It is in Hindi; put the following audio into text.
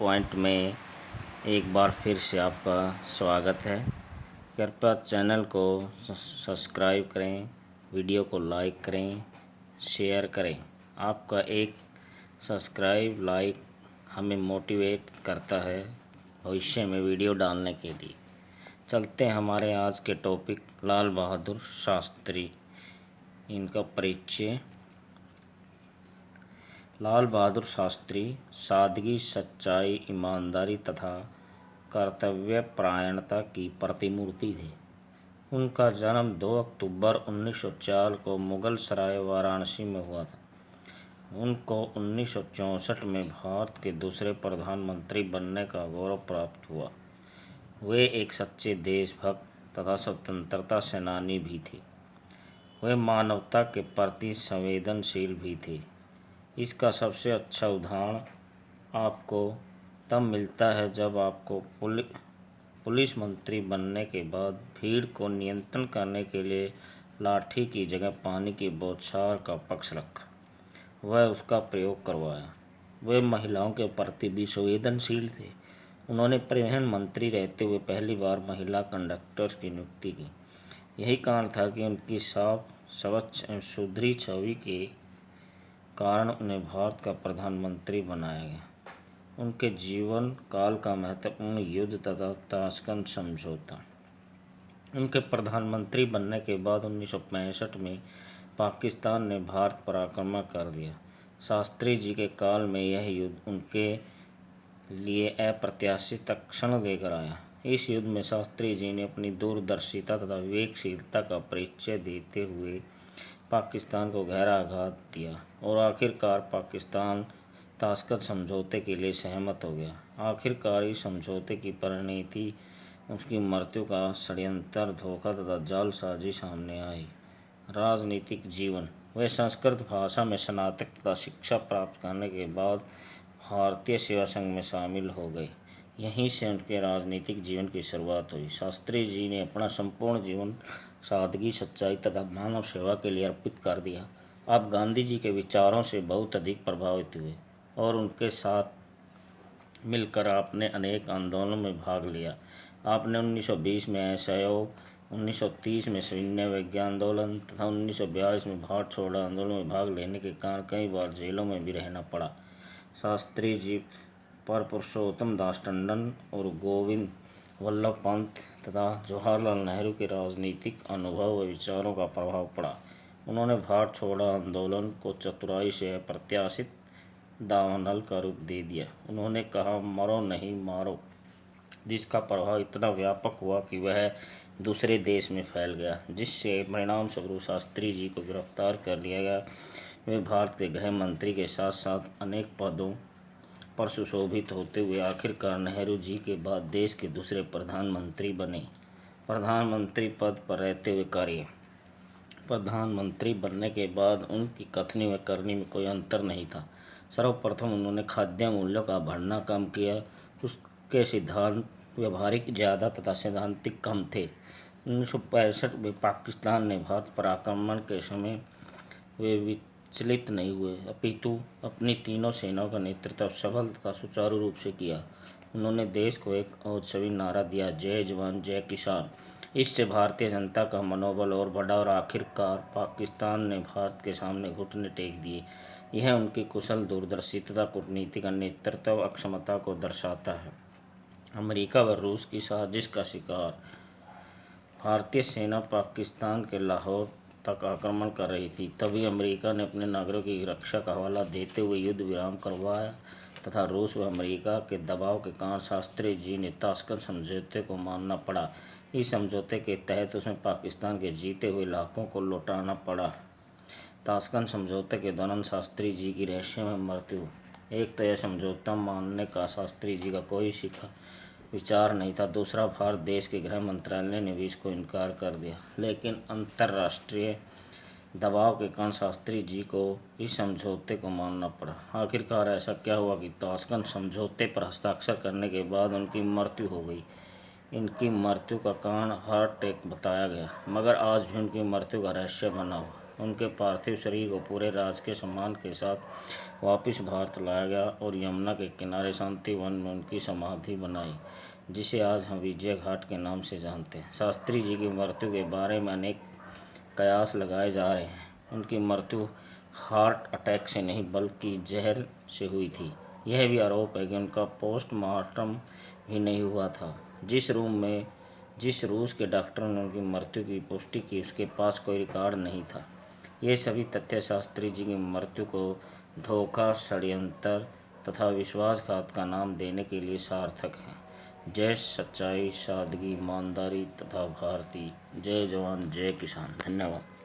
पॉइंट में एक बार फिर से आपका स्वागत है। कृपया चैनल को सब्सक्राइब करें, वीडियो को लाइक करें, शेयर करें। आपका एक सब्सक्राइब लाइक हमें मोटिवेट करता है भविष्य में वीडियो डालने के लिए। चलते हैं हमारे आज के टॉपिक लाल बहादुर शास्त्री, इनका परिचय। लाल बहादुर शास्त्री सादगी, सच्चाई, ईमानदारी तथा कर्तव्यपरायणता की प्रतिमूर्ति थे। उनका जन्म 2 अक्टूबर 1904 को मुगल सराय वाराणसी में हुआ था। उनको 1964 में भारत के दूसरे प्रधानमंत्री बनने का गौरव प्राप्त हुआ। वे एक सच्चे देशभक्त तथा स्वतंत्रता सेनानी भी थे। वे मानवता के प्रति संवेदनशील भी थे। इसका सबसे अच्छा उदाहरण आपको तब मिलता है जब आपको पुलिस मंत्री बनने के बाद भीड़ को नियंत्रण करने के लिए लाठी की जगह पानी की बौछार का पक्ष रखा, वह उसका प्रयोग करवाया। वे महिलाओं के प्रति भी संवेदनशील थे। उन्होंने परिवहन मंत्री रहते हुए पहली बार महिला कंडक्टर की नियुक्ति की। यही कारण था कि उनकी साफ, स्वच्छ एवं सुधरी छवि के कारण उन्हें भारत का प्रधानमंत्री बनाया गया। उनके जीवन काल का महत्वपूर्ण युद्ध तथा ताशकंद समझौता। उनके प्रधानमंत्री बनने के बाद 1965 में पाकिस्तान ने भारत पर आक्रमण कर दिया। शास्त्री जी के काल में यह युद्ध उनके लिए अप्रत्याशित क्षण लेकर आया। इस युद्ध में शास्त्री जी ने अपनी दूरदर्शिता तथा विवेकशीलता का परिचय देते हुए पाकिस्तान को गहरा आघात दिया और आखिरकार पाकिस्तान ताशकंद समझौते के लिए सहमत हो गया। आखिरकार इस समझौते की परिणति उसकी मृत्यु का षड्यंत्र, धोखा तथा जालसाजी सामने आई। राजनीतिक जीवन। वे संस्कृत भाषा में स्नातक तथा शिक्षा प्राप्त करने के बाद भारतीय सेवा संघ में शामिल हो गए। यहीं से उनके राजनीतिक जीवन की शुरुआत हुई। शास्त्री जी ने अपना संपूर्ण जीवन सादगी, सच्चाई तथा मानव सेवा के लिए अर्पित कर दिया। आप गांधी जी के विचारों से बहुत अधिक प्रभावित हुए और उनके साथ मिलकर आपने अनेक आंदोलनों में भाग लिया। आपने 1920 में असहयोग, 1930 में सविनय विज्ञान आंदोलन तथा 1942 में भारत छोड़ो आंदोलन में भाग लेने के कारण कई बार जेलों में भी रहना पड़ा। शास्त्री जी पर पुरुषोत्तम दास टंडन और गोविंद वल्लभ पंत तथा जवाहरलाल नेहरू के राजनीतिक अनुभव व विचारों का प्रभाव पड़ा। उन्होंने भारत छोड़ो आंदोलन को चतुराई से अप्रत्याशित दावानल का रूप दे दिया। उन्होंने कहा, मरो नहीं मारो, जिसका प्रभाव इतना व्यापक हुआ कि वह दूसरे देश में फैल गया, जिससे परिणाम स्वरूप शास्त्री जी को गिरफ्तार कर लिया गया। वे भारत के गृह मंत्री के साथ साथ अनेक पदों पर सुशोभित होते हुए आखिरकार नेहरू जी के बाद देश के दूसरे प्रधानमंत्री बने। प्रधानमंत्री पद पर रहते हुए कार्य। प्रधानमंत्री बनने के बाद उनकी कथनी व करनी में कोई अंतर नहीं था। सर्वप्रथम उन्होंने खाद्य मूल्यों का बढ़ना कम किया। उसके सिद्धांत व्यवहारिक ज़्यादा तथा सैद्धांतिक कम थे। 1965 में पाकिस्तान ने भारत पर आक्रमण के समय वे विचलित नहीं हुए, अपितु अपनी तीनों सेनाओं का नेतृत्व सफल तथा सुचारू रूप से किया। उन्होंने देश को एक औजस्वी नारा दिया, जय जवान जय किसान। इससे भारतीय जनता का मनोबल और बढ़ा और आखिरकार पाकिस्तान ने भारत के सामने घुटने टेक दिए। यह उनकी कुशल दूरदर्शी तथा कूटनीति का नेतृत्व अक्षमता को दर्शाता है। अमेरिका व रूस की साजिश का शिकार। भारतीय सेना पाकिस्तान के लाहौर तक आक्रमण कर रही थी। तभी अमेरिका ने अपने नागरिकों की रक्षा का हवाला देते हुए युद्ध विराम करवाया तथा रूस व अमेरिका के दबाव के कारण शास्त्री जी ने ताशकंद समझौते को मानना पड़ा। इस समझौते के तहत उसमें पाकिस्तान के जीते हुए इलाकों को लौटाना पड़ा। ताशकंद समझौते के दौरान शास्त्री जी की रहस्यमय मृत्यु। एक तो यह समझौता मानने का शास्त्री जी का कोई विचार नहीं था, दूसरा भारत देश के गृह मंत्रालय ने भी इसको इनकार कर दिया। लेकिन अंतर्राष्ट्रीय दबाव के कारण शास्त्री जी को इस समझौते को मानना पड़ा। आखिरकार ऐसा क्या हुआ कि ताशकंद समझौते पर हस्ताक्षर करने के बाद उनकी मृत्यु हो गई। इनकी मृत्यु का कारण हार्ट अटैक बताया गया, मगर आज भी उनकी मृत्यु का रहस्य बना हुआ। उनके पार्थिव शरीर को पूरे राजकीय सम्मान के साथ वापस भारत लाया गया और यमुना के किनारे शांति वन में उनकी समाधि बनाई, जिसे आज हम विजय घाट के नाम से जानते हैं। शास्त्री जी की मृत्यु के बारे में अनेक कयास लगाए जा रहे हैं। उनकी मृत्यु हार्ट अटैक से नहीं बल्कि जहर से हुई थी। यह भी आरोप है कि उनका पोस्टमार्टम भी नहीं हुआ था। जिस रूस के डॉक्टर ने उनकी मृत्यु की पुष्टि की, उसके पास कोई रिकॉर्ड नहीं था। ये सभी तथ्य शास्त्री जी की मृत्यु को धोखा, षड्यंत्र तथा विश्वासघात का नाम देने के लिए सार्थक हैं। जय सच्चाई, सादगी, ईमानदारी तथा भारती। जय जवान जय किसान। धन्यवाद।